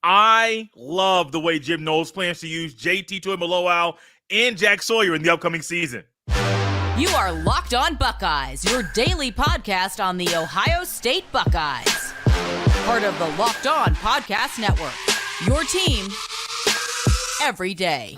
I love the way Jim Knowles plans to use JT Tuimoloau and Jack Sawyer in the upcoming season. You are Locked On Buckeyes, your daily podcast on the Ohio State Buckeyes. Part of the Locked On Podcast Network, your team every day.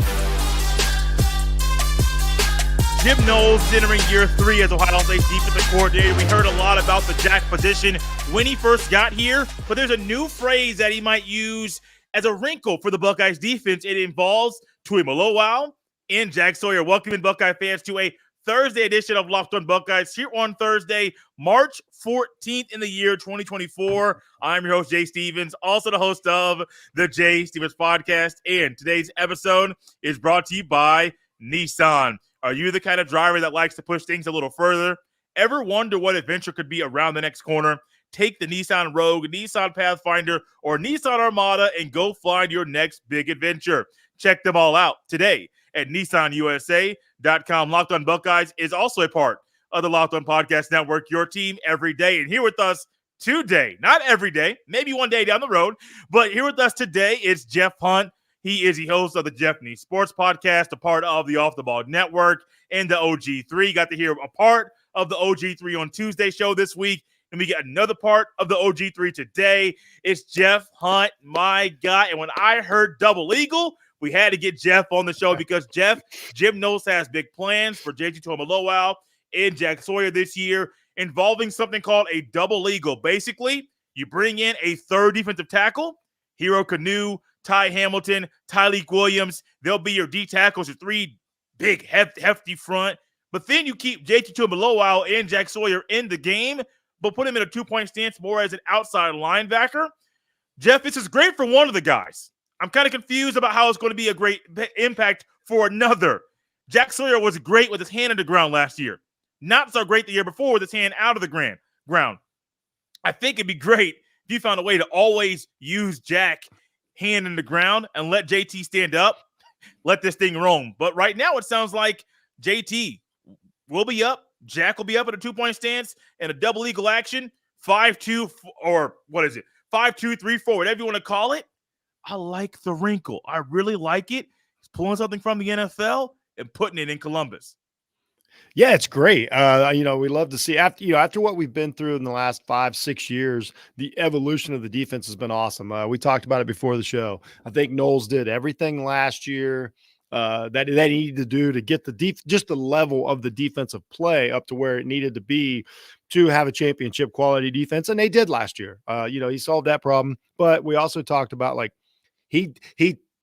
Jim Knowles is entering year 3 as Ohio State's defensive coordinator. We heard a lot about the Jack position when he first got here, but there's a new phrase that he might use as a wrinkle for the Buckeyes defense. It involves Tuimoloau and Jack Sawyer. Welcome in, Buckeye fans, to a Thursday edition of Locked On Buckeyes here on Thursday, March 14th in the year 2024. I'm your host, Jay Stevens, also the host of the Jay Stevens Podcast, and today's episode is brought to you by Nissan. Are you the kind of driver that likes to push things a little further? Ever wonder what adventure could be around the next corner? Take the Nissan Rogue, Nissan Pathfinder, or Nissan Armada and go find your next big adventure. Check them all out today at nissanusa.com. Locked On Buckeyes is also a part of the Locked On Podcast Network, your team every day. And here with us today, not every day, maybe one day down the road, but here with us today is Jeff Hunt. He is the host of the Jeff Nee Sports Podcast, a part of the Off the Ball Network and the OG3. Got to hear a part of the OG3 on Tuesday show this week, and we get another part of the OG3 today. It's Jeff Hunt, my guy. And when I heard Double Eagle, we had to get Jeff on the show because Jim Knowles has big plans for JT Tuimoloau and Jack Sawyer this year, involving something called a Double Eagle. Basically, you bring in a third defensive tackle, Hero Kanu, Ty Hamilton, Tyleik Williams. They'll be your D tackles, your three big, hefty front. But then you keep JT Tuimoloau and Jack Sawyer in the game, but put him in a two-point stance more as an outside linebacker. Jeff, this is great for one of the guys. I'm kind of confused about how it's going to be a great impact for another. Jack Sawyer was great with his hand in the ground last year. Not so great the year before with his hand out of the ground. I think it'd be great if you found a way to always use Jack hand in the ground and let JT stand up, let this thing roam. But right now it sounds like JT will be up, Jack will be up at a two-point stance and a double eagle action, 5-2, or what is it, 5-2-3-4, whatever you want to call it. I like the wrinkle. I really like it. He's pulling something from the NFL and putting it in Columbus. Yeah, it's great. We love to see after what we've been through in the last 5-6 years, the evolution of the defense has been awesome. We talked about it before the show. I think Knowles did everything last year that he needed to do to get just the level of the defensive play up to where it needed to be to have a championship quality defense. And they did last year. He solved that problem. But we also talked about he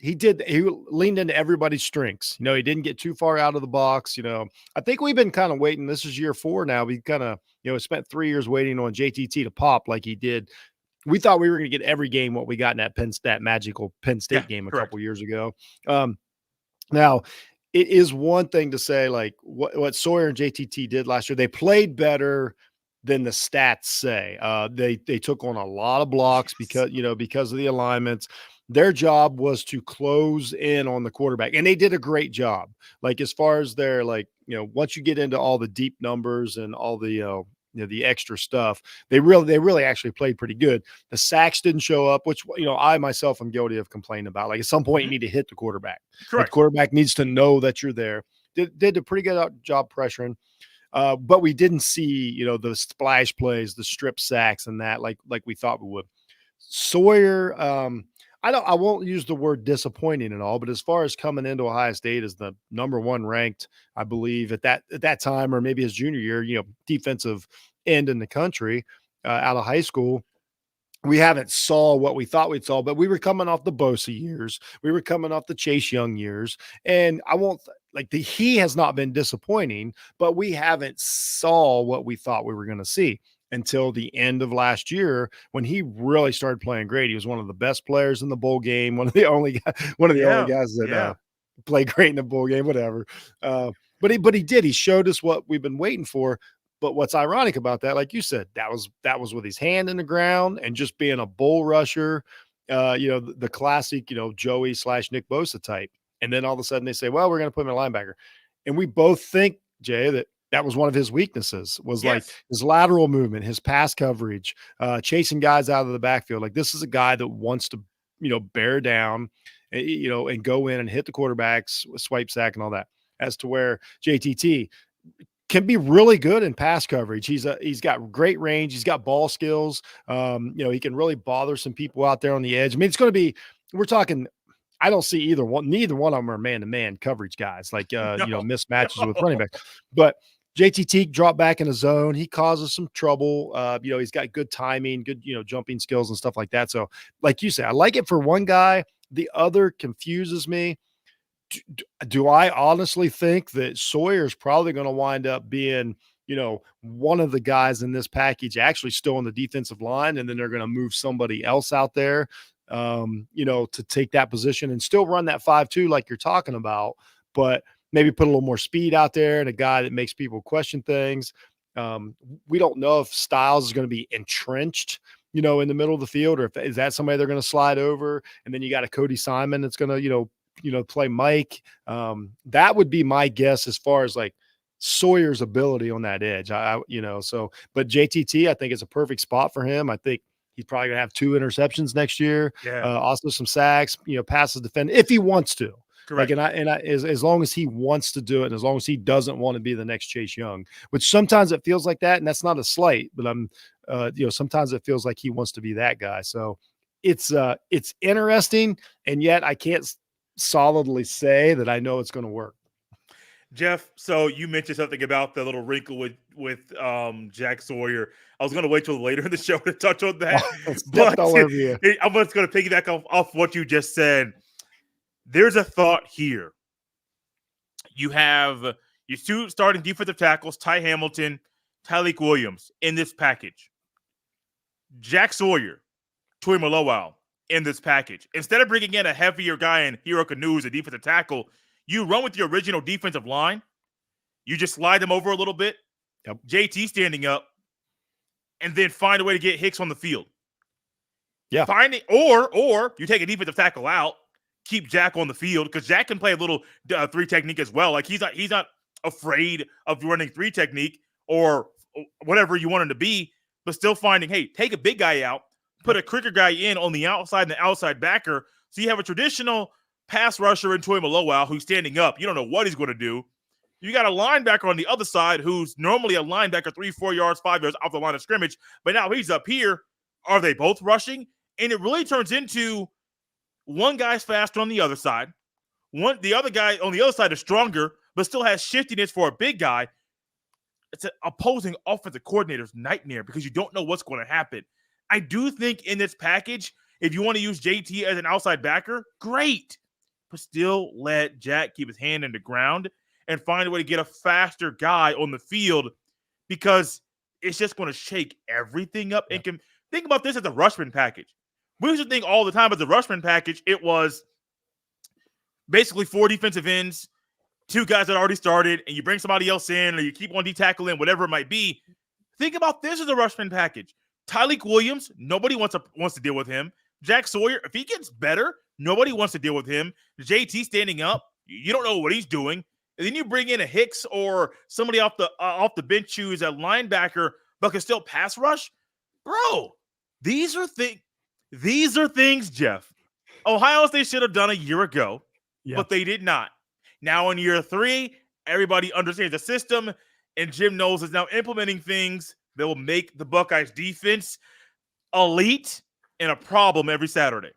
leaned into everybody's strengths. He didn't get too far out of the box. I think we've been kind of waiting. This is year 4 now. We kind of, spent 3 years waiting on JTT to pop like he did. We thought we were going to get every game what we got in that magical Penn State game a couple years ago. Now, it is one thing to say what Sawyer and JTT did last year. They played better than the stats say. They took on a lot of blocks because of the alignments. Their job was to close in on the quarterback, and they did a great job. As far as their once you get into all the deep numbers and all the the extra stuff, they really actually played pretty good. The sacks didn't show up, which I myself am guilty of complaining about. At some point you need to hit the quarterback. Correct. The quarterback needs to know that you're there. Did a pretty good job pressuring. But we didn't see, the splash plays, the strip sacks and that like we thought we would. Sawyer, I won't use the word disappointing at all, but as far as coming into Ohio State as the number 1 ranked, I believe at that time, or maybe his junior year, defensive end in the country out of high school, we haven't saw what we thought we'd saw, but we were coming off the Bosa years. We were coming off the Chase Young years. And I won't he has not been disappointing, but we haven't saw what we thought we were going to see until the end of last year when he really started playing great. He was one of the best players in the bowl game. One of the only guys that played great in the bowl game, whatever. But he did, he showed us what we've been waiting for. But what's ironic about that, like you said, that was with his hand in the ground and just being a bull rusher, the classic, Joey/Nick Bosa type. And then all of a sudden they say, well, we're going to put him in a linebacker. And we both think, Jay, that was one of his weaknesses was his lateral movement, his pass coverage, chasing guys out of the backfield. This is a guy that wants to bear down, and go in and hit the quarterbacks, swipe sack and all that. As to where JTT can be really good in pass coverage. He's got great range. He's got ball skills. He can really bother some people out there on the edge. I mean, it's going to be, we're talking, I don't see neither one of them are man-to-man coverage guys, like, mismatches with running backs. But JTT drop back in the zone. He causes some trouble. He's got good timing, good, jumping skills and stuff like that. So like you say, I like it for one guy. The other confuses me. Do I honestly think that Sawyer's probably going to wind up being, one of the guys in this package actually still on the defensive line, and then they're going to move somebody else out there, to take that position and still run that 5-2 like you're talking about, but maybe put a little more speed out there and a guy that makes people question things. We don't know if Styles is going to be entrenched, in the middle of the field, or if is that somebody they're going to slide over, and then you got a Cody Simon that's going to, play Mike. That would be my guess as far as like Sawyer's ability on that edge. But JTT, I think it's a perfect spot for him. I think he's probably gonna have 2 interceptions next year. Yeah. Also some sacks, passes defend if he wants to. Correct. Like, as long as he wants to do it, and as long as he doesn't want to be the next Chase Young, which sometimes it feels like that, and that's not a slight, but sometimes it feels like he wants to be that guy. So it's interesting, and yet I can't solidly say that I know it's going to work. Jeff, so you mentioned something about the little wrinkle with Jack Sawyer. I was going to wait till later in the show to touch on that. But all over you. I'm just going to piggyback off what you just said. There's a thought here. You have your 2 starting defensive tackles, Ty Hamilton, Tyleik Williams, in this package. Jack Sawyer, Tuimoloau in this package. Instead of bringing in a heavier guy in Hero Knowles, a defensive tackle, you run with the original defensive line. You just slide them over a little bit. Yep. JT standing up, and then find a way to get Hicks on the field. Yeah. Or you take a defensive tackle out, keep Jack on the field, because Jack can play a little 3 technique as well. Like he's not afraid of running 3 technique or whatever you want him to be, but still finding, hey, take a big guy out, put a quicker guy in on the outside and the outside backer. So you have a traditional pass rusher in Tuimoloau who's standing up. You don't know what he's going to do. You got a linebacker on the other side who's normally a linebacker 3-4 yards, 5 yards off the line of scrimmage, but now he's up here. Are they both rushing? And it really turns into one guy's faster on the other side. The other guy on the other side is stronger, but still has shiftiness for a big guy. It's an opposing offensive coordinator's nightmare because you don't know what's going to happen. I do think in this package, if you want to use JT as an outside backer, great. But still let Jack keep his hand in the ground and find a way to get a faster guy on the field, because it's just going to shake everything up. And think about this as a rushman package. We used to think all the time as a rushman package, it was basically 4 defensive ends, 2 guys that already started, and you bring somebody else in, or you keep one D-tackle in, whatever it might be. Think about this as a rushman package. Tyleik Williams, nobody wants to deal with him. Jack Sawyer, if he gets better, nobody wants to deal with him. JT standing up, you don't know what he's doing. And then you bring in a Hicks or somebody off the bench who's a linebacker but can still pass rush. Bro, these are things, Jeff, Ohio State should have done a year ago, but they did not. Now in year 3, everybody understands the system, and Jim Knowles is now implementing things that will make the Buckeyes defense elite and a problem every Saturday.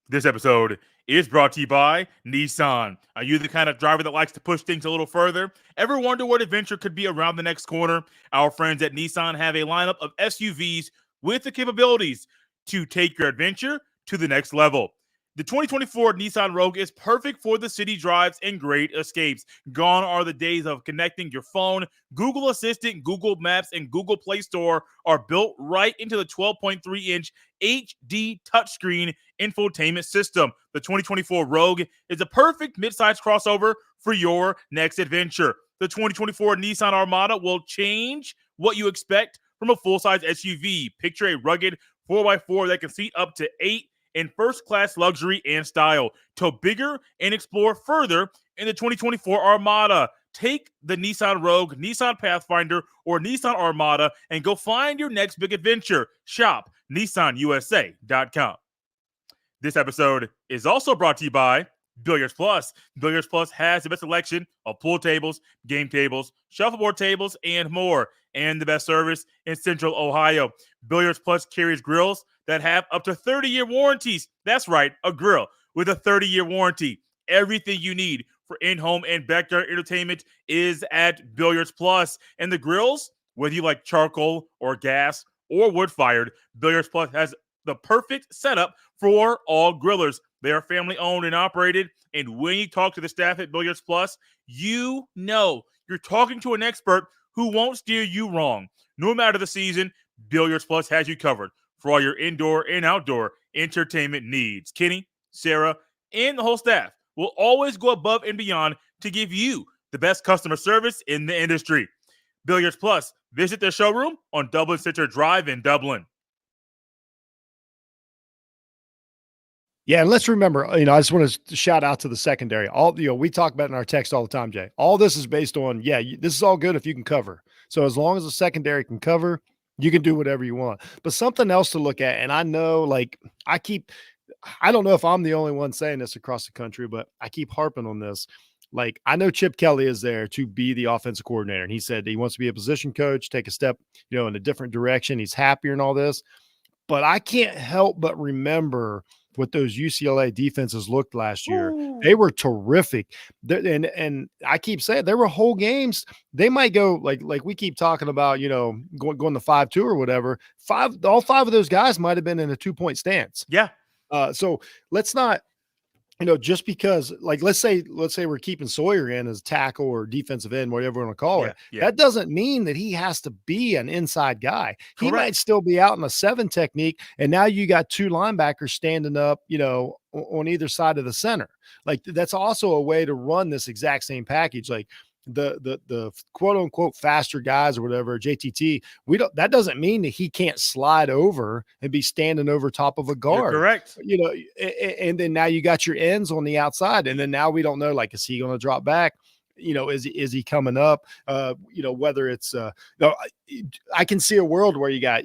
This episode is brought to you by Nissan. Are you the kind of driver that likes to push things a little further? Ever wonder what adventure could be around the next corner? Our friends at Nissan have a lineup of SUVs with the capabilities to take your adventure to the next level. The 2024 Nissan Rogue is perfect for the city drives and great escapes. Gone are the days of connecting your phone. Google Assistant, Google Maps, and Google Play Store are built right into the 12.3-inch HD touchscreen infotainment system. The 2024 Rogue is a perfect midsize crossover for your next adventure. The 2024 Nissan Armada will change what you expect from a full-size SUV. Picture a rugged 4x4 that can seat up to 8 in first-class luxury and style. To bigger and explore further in the 2024 Armada. Take the Nissan Rogue, Nissan Pathfinder, or Nissan Armada and go find your next big adventure. Shop NissanUSA.com. This episode is also brought to you by Billiards Plus. Billiards Plus has the best selection of pool tables, game tables, shuffleboard tables, and more, and the best service in Central Ohio. Billiards Plus carries grills that have up to 30-year warranties. That's right, a grill with a 30-year warranty. Everything you need for in-home and backyard entertainment is at Billiards Plus. And the grills, whether you like charcoal or gas or wood-fired, Billiards Plus has the perfect setup for all grillers. They are family-owned and operated, and when you talk to the staff at Billiards Plus, you know you're talking to an expert who won't steer you wrong. No matter the season, Billiards Plus has you covered for all your indoor and outdoor entertainment needs. Kenny, Sarah, and the whole staff will always go above and beyond to give you the best customer service in the industry. Billiards Plus, visit their showroom on Dublin Center Drive in Dublin. Yeah, and let's remember, I just want to shout out to the secondary. We talk about it in our text all the time, Jay. All this is based on, this is all good if you can cover. So as long as the secondary can cover, you can do whatever you want. But something else to look at, and I know, I don't know if I'm the only one saying this across the country, but I keep harping on this. I know Chip Kelly is there to be the offensive coordinator, and he said he wants to be a position coach, take a step, in a different direction. He's happier and all this. But I can't help but remember what those UCLA defenses looked last year. Ooh. They were terrific. And I keep saying there were whole games. They might go like we keep talking about, going to 5-2 or whatever. All five of those guys might have been in a 2-point stance. Yeah. So let's not, just because let's say we're keeping Sawyer in as tackle or defensive end, whatever you want to call it. Yeah. That doesn't mean that he has to be an inside guy. Correct. He might still be out in a 7 technique. And now you got 2 linebackers standing up, on either side of the center. That's also a way to run this exact same package. The quote unquote faster guys or whatever, JTT, that doesn't mean that he can't slide over and be standing over top of a guard. You're correct. And then now you got your ends on the outside. And then now we don't know, is he going to drop back? Is he coming up? Whether it's I can see a world where you got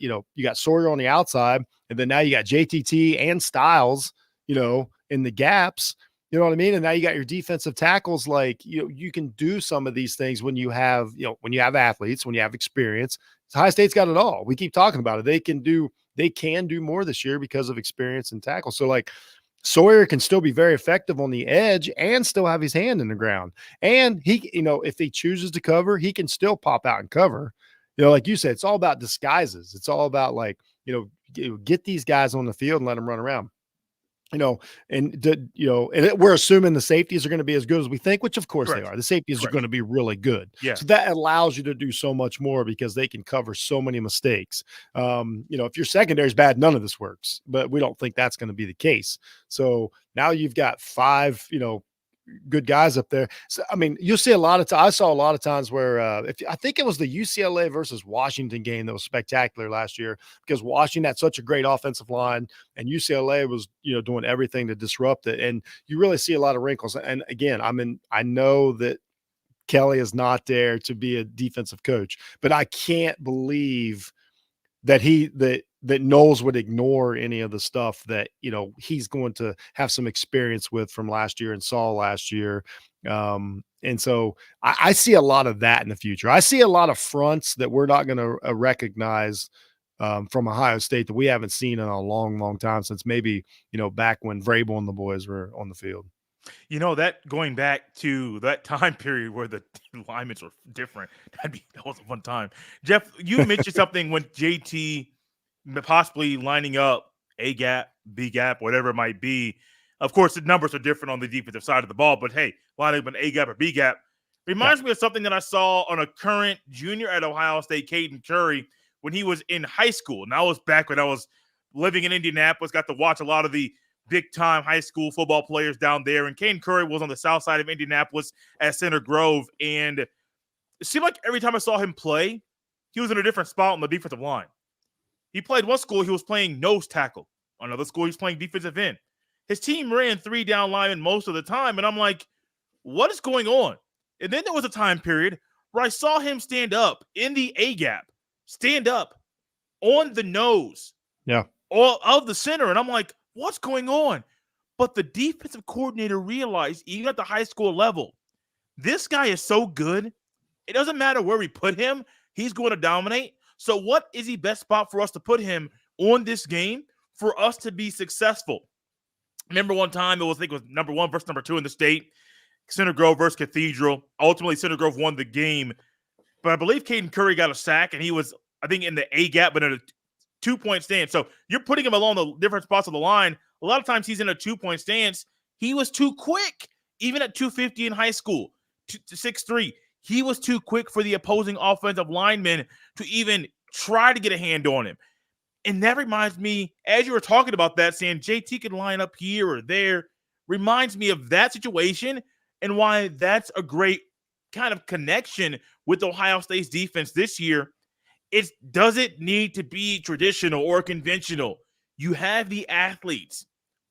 Sawyer on the outside, and then now you got JTT and Styles, in the gaps. You know what I mean? And now you got your defensive tackles. You can do some of these things when you have, when you have athletes, when you have experience. Ohio State's got it all. We keep talking about it. They can do more this year because of experience and tackle. So Sawyer can still be very effective on the edge and still have his hand in the ground. And he, if he chooses to cover, he can still pop out and cover. Like you said, it's all about disguises. It's all about get these guys on the field and let them run around. And we're assuming the safeties are going to be as good as we think, which of course Correct. They are. The safeties Correct. Are going to be really good. Yeah. So that allows you to do so much more because they can cover so many mistakes. If your secondary is bad, none of this works, but we don't think that's going to be the case. So now you've got 5, good guys up there. So, you'll see a lot of I saw a lot of times where I think it was the UCLA versus Washington game that was spectacular last year because Washington had such a great offensive line and UCLA was, doing everything to disrupt it. And you really see a lot of wrinkles. And again, I know that Kelly is not there to be a defensive coach, but I can't believe that that Knowles would ignore any of the stuff that, he's going to have some experience with from last year and saw last year. And so I see a lot of that in the future. I see a lot of fronts that we're not going to recognize from Ohio State that we haven't seen in a long, long time since maybe, back when Vrabel and the boys were on the field. That going back to that time period where the alignments were different, that was a fun time. Jeff, you mentioned something when JT possibly lining up A gap, B gap, whatever it might be. Of course, the numbers are different on the defensive side of the ball, but hey, lining up an A gap or B gap reminds me of something that I saw on a current junior at Ohio State, Caden Curry, when he was in high school. And I was back when I was living in Indianapolis, got to watch a lot of the big-time high school football players down there. And Caden Curry was on the south side of Indianapolis at Center Grove. And it seemed like every time I saw him play, he was in a different spot on the defensive line. He played one school, he was playing nose tackle. Another school, he was playing defensive end. His team ran 3 down linemen most of the time. And I'm like, what is going on? And then there was a time period where I saw him stand up in the A-gap, stand up on the nose of the center. And I'm like, what's going on? But the defensive coordinator realized, even at the high school level, this guy is so good. It doesn't matter where we put him. He's going to dominate. So what is the best spot for us to put him on this game for us to be successful? Remember one time, I think it was number 1 versus number 2 in the state, Center Grove versus Cathedral. Ultimately, Center Grove won the game. But I believe Caden Curry got a sack, and he was, I think, in the A-gap, but in a 2-point stance. So you're putting him along the different spots of the line. A lot of times he's in a 2-point stance. He was too quick, even at 250 in high school, to 6'3". He was too quick for the opposing offensive linemen to even try to get a hand on him. And that reminds me, as you were talking about that, saying JT could line up here or there, reminds me of that situation and why that's a great kind of connection with Ohio State's defense this year. It doesn't need to be traditional or conventional. You have the athletes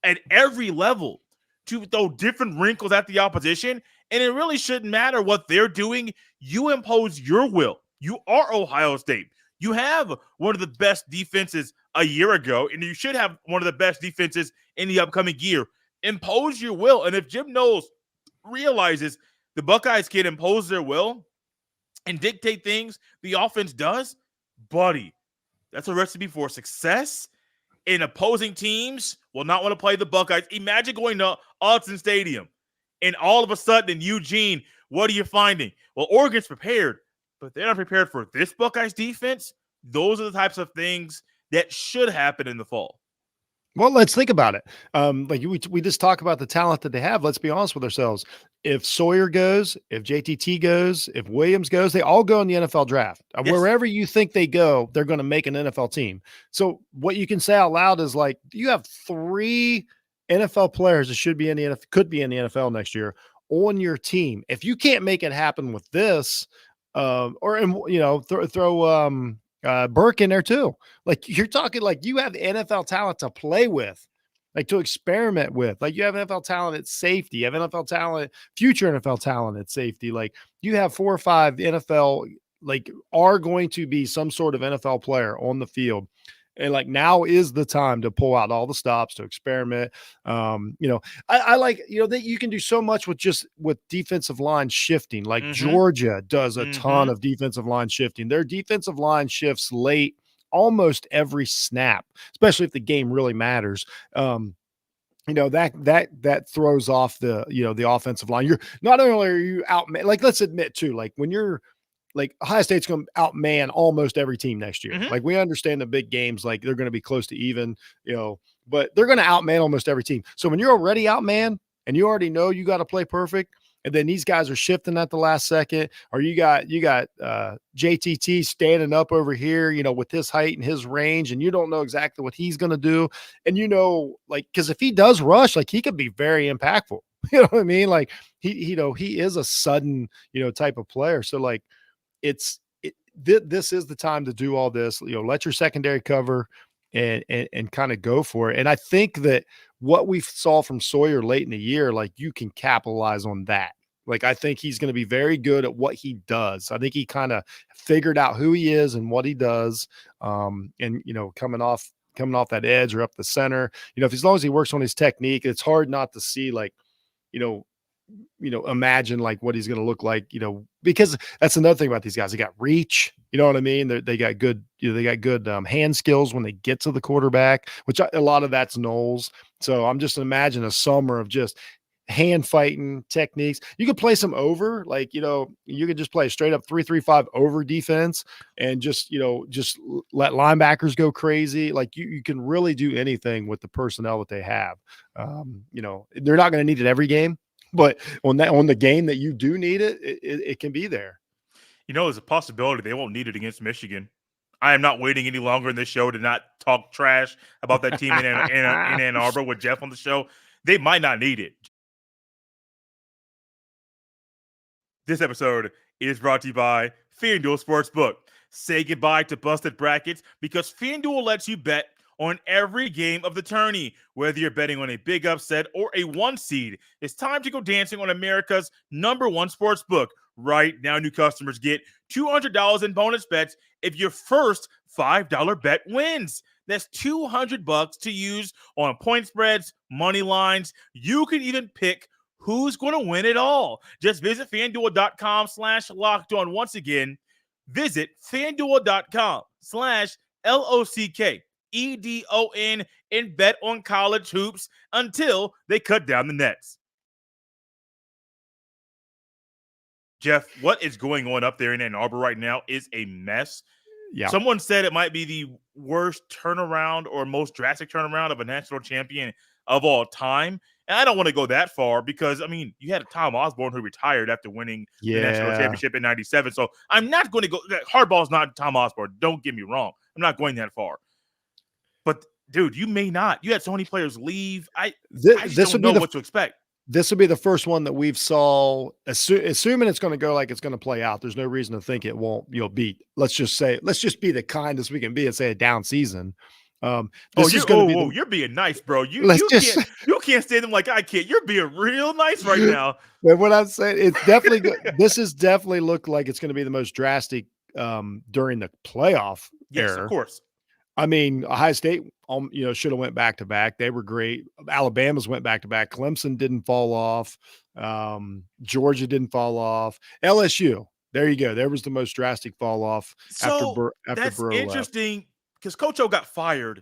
at every level to throw different wrinkles at the opposition, and it really shouldn't matter what they're doing. You impose your will. You are Ohio State. You have one of the best defenses a year ago, and you should have one of the best defenses in the upcoming year. Impose your will, and if Jim Knowles realizes the Buckeyes can impose their will and dictate things the offense does, buddy, that's a recipe for success. And opposing teams will not want to play the Buckeyes. Imagine going to Autzen Stadium, and all of a sudden in Eugene, what are you finding? Well, Oregon's prepared, but they're not prepared for this Buckeyes defense. Those are the types of things that should happen in the fall. Well, let's think about it. Like we just talk about the talent that they have. Let's be honest with ourselves. If Sawyer goes, if JTT goes, if Williams goes, they all go in the NFL draft. Yes. Wherever you think they go, they're going to make an NFL team. So what you can say out loud is like, you have 3 NFL players that should be in the NFL, could be in the NFL next year on your team. If you can't make it happen with this, throw Burke in there too. Like, you're talking like you have NFL talent to play with, like to experiment with. Like, you have NFL talent at safety, you have NFL talent, future NFL talent at safety. Like, you have 4 or 5 NFL, like, are going to be some sort of NFL player on the field. And like, now is the time to pull out all the stops, to experiment. I like, that you can do so much with defensive line shifting. Like Georgia does a ton of defensive line shifting. Their defensive line shifts late almost every snap, especially if the game really matters. That throws off the offensive line. You're not only are you out, like, let's admit too, like, when you're like, Ohio State's going to outman almost every team next year. Like, we understand the big games, like, they're going to be close to even, but they're going to outman almost every team. So when you're already outman and you already know you got to play perfect, and then these guys are shifting at the last second, or you got JTT standing up over here, with his height and his range, and you don't know exactly what he's going to do. And, like, because if he does rush, like, he could be very impactful. You know what I mean? Like, he is a sudden, type of player. So, like, this is the time to do all this, let your secondary cover and kind of go for it. And I think that what we saw from Sawyer late in the year, like, you can capitalize on that. Like, I think he's going to be very good at what he does. I think he kind of figured out who he is and what he does. And, coming off that edge or up the center, as long as he works on his technique, it's hard not to see, like, imagine like what he's going to look like, because that's another thing about these guys. They got reach, you know what I mean? They got good, hand skills when they get to the quarterback, which a lot of that's Knowles. So I'm just imagining a summer of just hand fighting techniques. You could play some over, like, you could just play a straight up 3-3-5 over defense and just let linebackers go crazy. Like, you can really do anything with the personnel that they have. They're not going to need it every game, but on the game that you do need it, it can be there. There's a possibility they won't need it against Michigan. I am not waiting any longer in this show to not talk trash about that team in Ann Arbor with Jeff on the show. They might not need it. This episode is brought to you by FanDuel Sportsbook. Say goodbye to busted brackets, because FanDuel lets you bet on every game of the tourney. Whether you're betting on a big upset or a 1 seed, it's time to go dancing on America's #1 sportsbook. right now. New customers get $200 in bonus bets if your first $5 bet wins. That's $200 to use on point spreads, money lines. You can even pick who's going to win it all. Just visit FanDuel.com/LockedOn. Once again, visit FanDuel.com/LOCKEDON and bet on college hoops until they cut down the nets. Jeff, what is going on up there in Ann Arbor right now is a mess. Yeah. Someone said it might be the worst turnaround or most drastic turnaround of a national champion of all time. And I don't want to go that far because, I mean, you had a Tom Osborne who retired after winning the national championship in 97. So I'm not going to go – hardball's not Tom Osborne. Don't get me wrong. I'm not going that far. But, dude, you may not. You had so many players leave. I just don't know what to expect. This will be the first one that we've saw, assuming it's going to go like it's going to play out. There's no reason to think it won't, beat. Let's just be the kindest we can be and say a down season. You're being nice, bro. You can't say them like I can't. You're being real nice right now. But what I'm saying, it's definitely good. This has definitely looked like it's going to be the most drastic during the playoff Yes, era. Of course. I mean, Ohio State, should have went back to back. They were great. Alabama's went back to back. Clemson didn't fall off. Georgia didn't fall off. LSU, there you go. There was the most drastic fall off after that's Burrow interesting because Coach O got fired,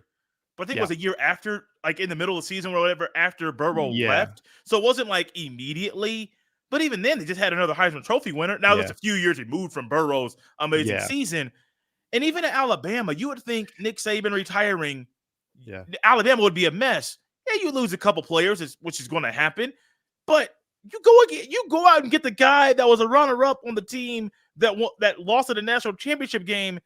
but I think it was a year after, like in the middle of the season or whatever, after Burrow left. So it wasn't like immediately. But even then, they just had another Heisman Trophy winner. Now it's a few years removed from Burrow's amazing season. And even at Alabama, you would think Nick Saban retiring, Alabama would be a mess. Yeah, you lose a couple players, which is going to happen. But you go out and get the guy that was a runner-up on the team that lost in the national championship game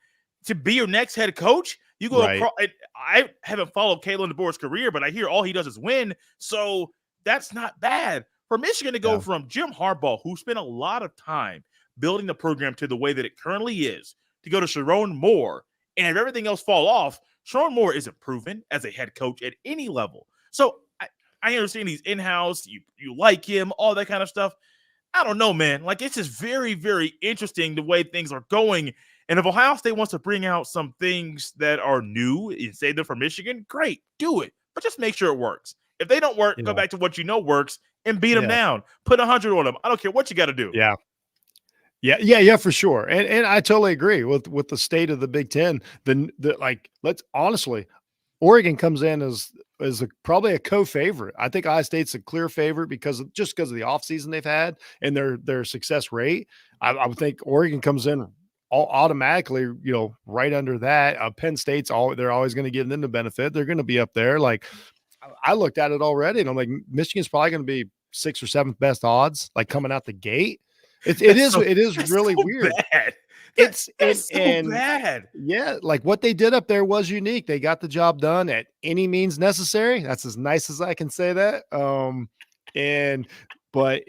to be your next head coach. You go across. I haven't followed Kalen DeBoer's career, but I hear all he does is win. So that's not bad for Michigan to go from Jim Harbaugh, who spent a lot of time building the program to the way that it currently is, to go to Sharon Moore, and if everything else fall off, Sharon Moore isn't proven as a head coach at any level. So I understand he's in-house, you like him, all that kind of stuff. I don't know, man. Like, it's just very, very interesting the way things are going. And if Ohio State wants to bring out some things that are new and save them for Michigan, great, do it. But just make sure it works. If they don't work, go back to what works and beat them down. Put 100 on them. I don't care what you got to do. Yeah, for sure. And I totally agree with the state of the Big Ten. Let's honestly, Oregon comes in as probably a co-favorite. I think Ohio State's a clear favorite because of the offseason they've had and their success rate. I would think Oregon comes in automatically, right under that. Penn State's they're always going to give them the benefit. They're going to be up there. Like, I looked at it already and I'm like, Michigan's probably going to be 6th or 7th best odds, like coming out the gate. It is really so weird. Bad. It's so bad. Yeah, like what they did up there was unique. They got the job done at any means necessary. That's as nice as I can say that. But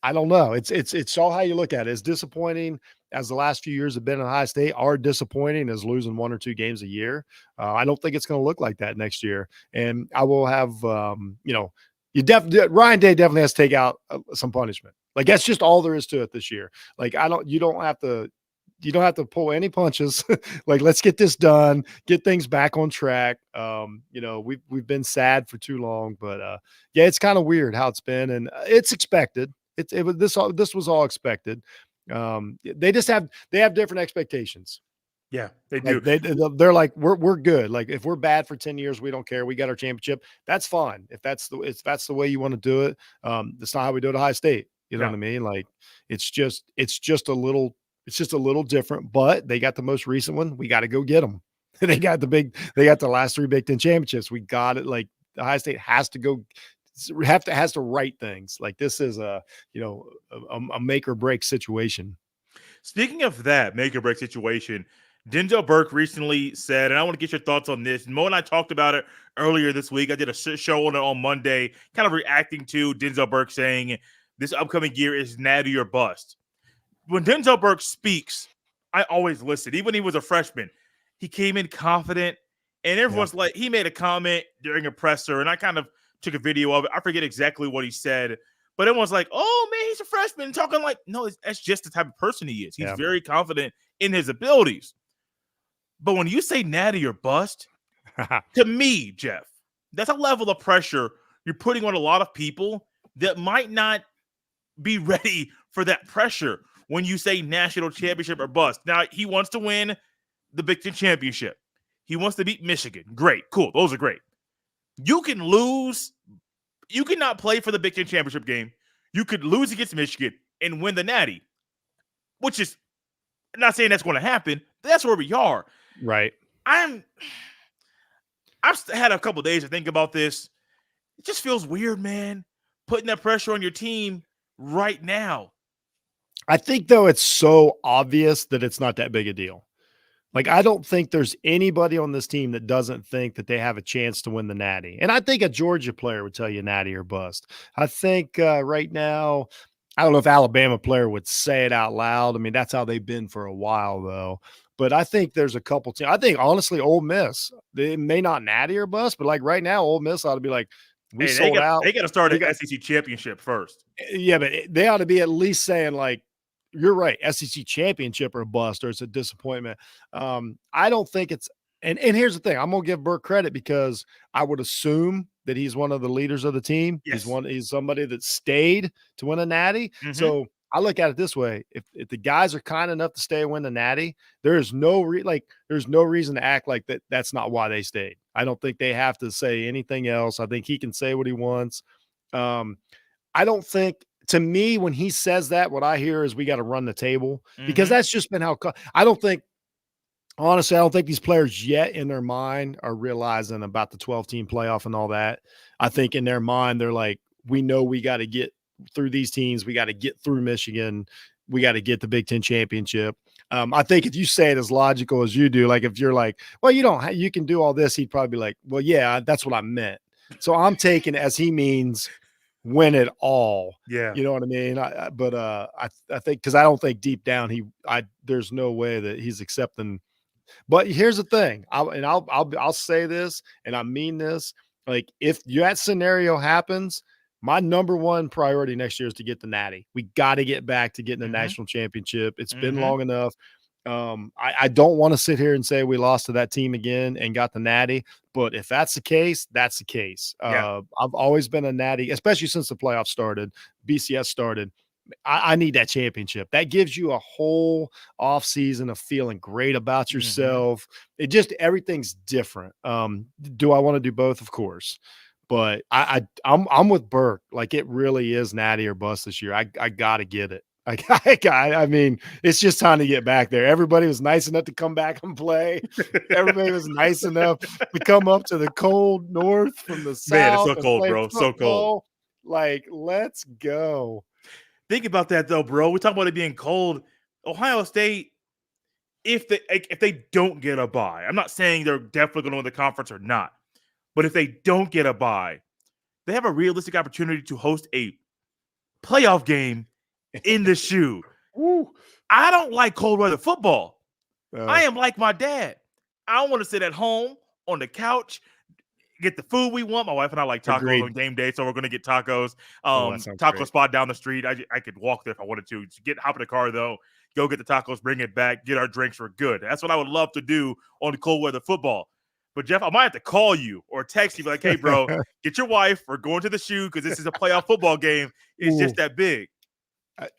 I don't know. It's all how you look at it. It's disappointing as the last few years have been in Ohio State are disappointing as losing 1 or 2 games a year. I don't think it's going to look like that next year. And I will have Ryan Day definitely has to take out some punishment. Like, that's just all there is to it this year. Like, you don't have to pull any punches. Like, let's get this done, get things back on track. We've been sad for too long, but it's kind of weird how it's been, and it's expected. This was all expected. They have different expectations. Yeah, they do. They're like, we're good. Like, if we're bad for 10 years, we don't care. We got our championship. That's fine. If that's the way you want to do it. That's not how we do it at Ohio State. You know what I mean? Like, it's just a little different, but they got the most recent one. We got to go get them. They got the last 3 Big Ten championships. We got it. Like, Ohio State has to write things. Like, this is a make or break situation. Speaking of that make or break situation, Denzel Burke recently said, and I want to get your thoughts on this. Mo and I talked about it earlier this week. I did a show on it on Monday, kind of reacting to Denzel Burke saying this upcoming year is natty or bust. When Denzel Burke speaks, I always listen. Even when he was a freshman, he came in confident, and everyone's like, he made a comment during a presser, and I kind of took a video of it. I forget exactly what he said, But everyone's like, oh, man, he's a freshman. Talking like, no, that's just the type of person he is. He's very confident in his abilities. But when you say natty or bust, to me, Jeff, that's a level of pressure you're putting on a lot of people that might not be ready for that pressure when you say national championship or bust. Now, he wants to win the Big Ten championship. He wants to beat Michigan. Great. Cool. Those are great. You can lose. You cannot play for the Big Ten championship game. You could lose against Michigan and win the natty, which is not saying that's going to happen. That's where we are. Right. I've had a couple days to think about this. It just feels weird, man, putting that pressure on your team right now. I think, though, it's so obvious that it's not that big a deal. Like, I don't think there's anybody on this team that doesn't think that they have a chance to win the natty. And I think a Georgia player would tell you natty or bust. I think right now, I don't know if Alabama player would say it out loud. I mean, that's how they've been for a while, though. But I think there's a couple teams. I think, honestly, Ole Miss, they may not natty or bust, but like right now, Ole Miss ought to be like, we sold out. They got to start at SEC championship first. Yeah, but they ought to be at least saying like, you're right, SEC championship or a bust, or it's a disappointment. I don't think it's and here's the thing. I'm gonna give Burke credit because I would assume that he's one of the leaders of the team. Yes. He's somebody that stayed to win a natty. Mm-hmm. So I look at it this way: if the guys are kind enough to stay and win the natty, there's no reason to act like that's not why they stayed. I don't think they have to say anything else. I think he can say what he wants. I don't think. To me, when he says that, what I hear is we got to run the table because that's just been how – I don't think these players yet in their mind are realizing about the 12-team playoff and all that. I think in their mind they're like, we know we got to get through these teams. We got to get through Michigan. We got to get the Big Ten championship. I think if you say it as logical as you do, like if you're like, well, you can do all this, he'd probably be like, well, yeah, that's what I meant. So I'm taking as he means – win it all. Yeah. You know what I mean? I think, cause I don't think deep down there's no way that he's accepting, but here's the thing. I'll say this and I mean this, like if that scenario happens, my number one priority next year is to get the natty. We got to get back to getting the national championship. It's been long enough. I don't want to sit here and say we lost to that team again and got the natty, but if that's the case, that's the case. Yeah. I've always been a natty, especially since the playoffs started, BCS started. I need that championship. That gives you a whole off season of feeling great about yourself. It just, everything's different. Do I want to do both? Of course. But I'm with Burke. Like it really is natty or bust this year. I got to get it. I mean, it's just time to get back there. Everybody was nice enough to come back and play. Everybody was nice enough to come up to the cold north from the south. Man, it's so cold, bro. Football. So cold. Like, let's go. Think about that, though, bro. We're talking about it being cold. Ohio State, if they don't get a bye, I'm not saying they're definitely going to win the conference or not, but if they don't get a bye, they have a realistic opportunity to host a playoff game in the shoe. Woo. I don't like cold weather football. I am like my dad. I want to sit at home on the couch, get the food we want. My wife and I like tacos on game day, so we're going to get tacos. Taco spot down the street. I could walk there if I wanted to. Hop in the car, though, go get the tacos, bring it back, get our drinks. We're good. That's what I would love to do on the cold weather football. But, Jeff, I might have to call you or text you like, hey, bro, get your wife. We're going to the shoe because this is a playoff football game. It's just that big.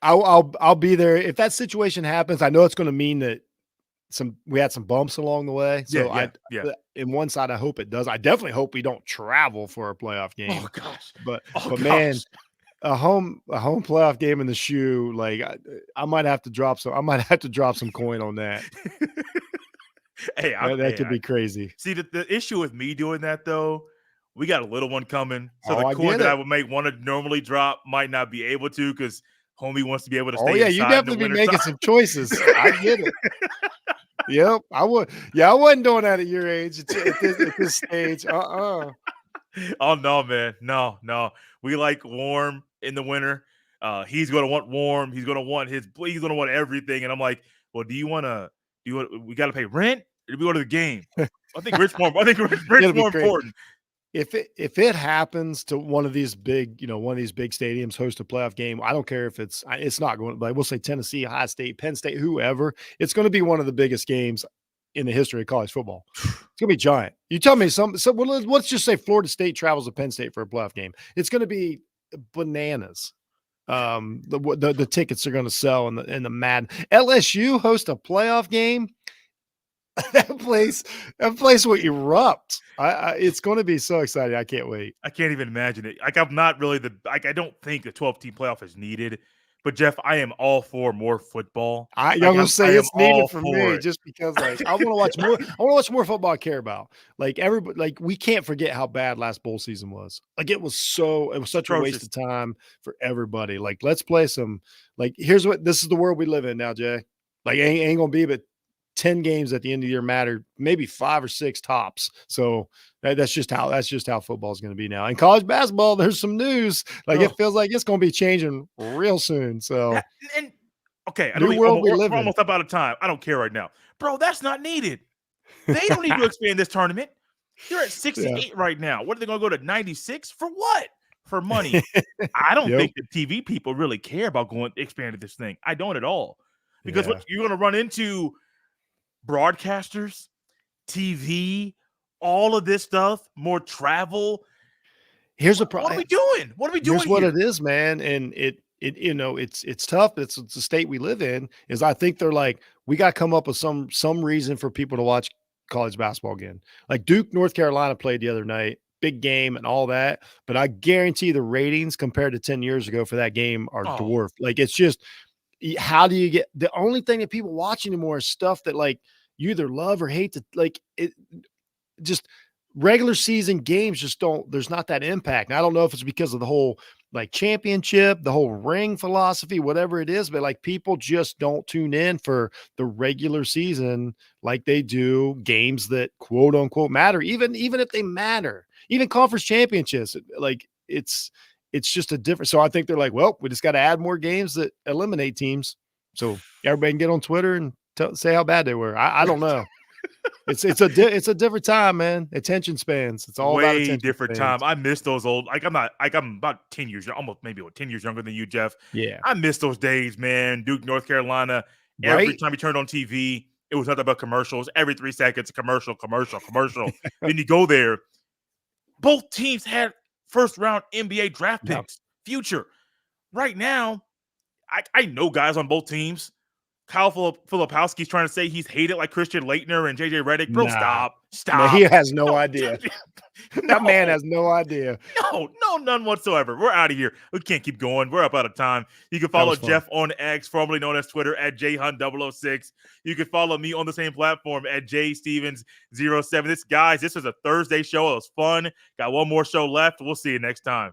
I'll be there if that situation happens. I know it's going to mean that we had some bumps along the way. So in one side, I hope it does. I definitely hope we don't travel for a playoff game. Oh gosh! But man, a home playoff game in the shoe, like I might have to drop some. I might have to drop some coin on that. Hey, that could be crazy. See, the issue with me doing that though, we got a little one coming, so the coin that I would want to normally drop might not be able to because homie wants to be able to stay. Oh yeah, you definitely be making some choices. I get it. Yep, I would. Yeah, I wasn't doing that at your age at this stage. Oh no, man, no. We like warm in the winter. He's going to want warm. He's going to want he's going to want everything. And I'm like, well, we got to pay rent? Or do we go to the game? I think rent's more important. if it happens to one of these big stadiums host a playoff game, I don't care if it's not going, like we'll say Tennessee, Ohio State, Penn State, whoever, it's going to be one of the biggest games in the history of college football. It's going to be giant. You tell me well, let's just say Florida State travels to Penn State for a playoff game. It's going to be bananas. The tickets are going to sell in the mad. LSU host a playoff game. that place will erupt. It's going to be so exciting. I can't wait. I can't even imagine it. Like, I'm not really I don't think the 12-team playoff is needed. But Jeff, I am all for more football. I'm gonna say it's needed for me just because I want to watch more. I want to watch more football I care about. Like everybody, like we can't forget how bad last bowl season was. Like it was such a waste of time for everybody. Like let's play some. Like this is the world we live in now, Jay. Like ain't gonna be but 10 games at the end of the year matter, maybe 5 or 6 tops. So that's just how football is going to be now. And college basketball, there's some news. Like it feels like it's going to be changing real soon. So okay, we're almost up out of time. I don't care right now, bro. That's not needed. They don't need to expand this tournament. You're at 68 right now. What are they going to go to 96 for? What? For money? I don't think the TV people really care about expanding this thing. I don't at all, because what you're going to run into. Broadcasters, TV, all of this stuff, more travel. Here's the problem. What are we doing? What are we doing? Here's what it is, man. And it's tough. It's the state we live in. Is I think they're like, we got to come up with some reason for people to watch college basketball again. Like Duke, North Carolina played the other night, big game and all that. But I guarantee the ratings compared to 10 years ago for that game are dwarfed. Like it's just, how do you get the only thing that people watch anymore is stuff that like you either love or hate to like it. Just regular season games just don't, there's not that impact. And I don't know if it's because of the whole like championship, the whole ring philosophy, whatever it is, but like people just don't tune in for the regular season like they do games that quote unquote matter, even if they matter, even conference championships. Like it's just a different. So I think they're like, well, we just got to add more games that eliminate teams. So everybody can get on Twitter and say how bad they were. I don't know. It's a different time, man. Attention spans. It's all way about different spans. time. I miss those old. I'm about 10 years, almost maybe 10 years younger than you, Jeff. Yeah, I miss those days, man. Duke, North Carolina. Right? Every time you turned on TV, it was nothing but commercials. Every 3 seconds, commercial. Then you go there. Both teams had first-round NBA draft picks. Future. Right now, I know guys on both teams. Kyle Filipowski's trying to say he's hated like Christian Laettner and JJ Redick. Bro, stop. No, he has no idea. That man has no idea. No, none whatsoever. We're out of here. We can't keep going. We're up out of time. You can follow Jeff on X, formerly known as Twitter, at jhunt006. You can follow me on the same platform at jstevens07. This was a Thursday show. It was fun. Got one more show left. We'll see you next time.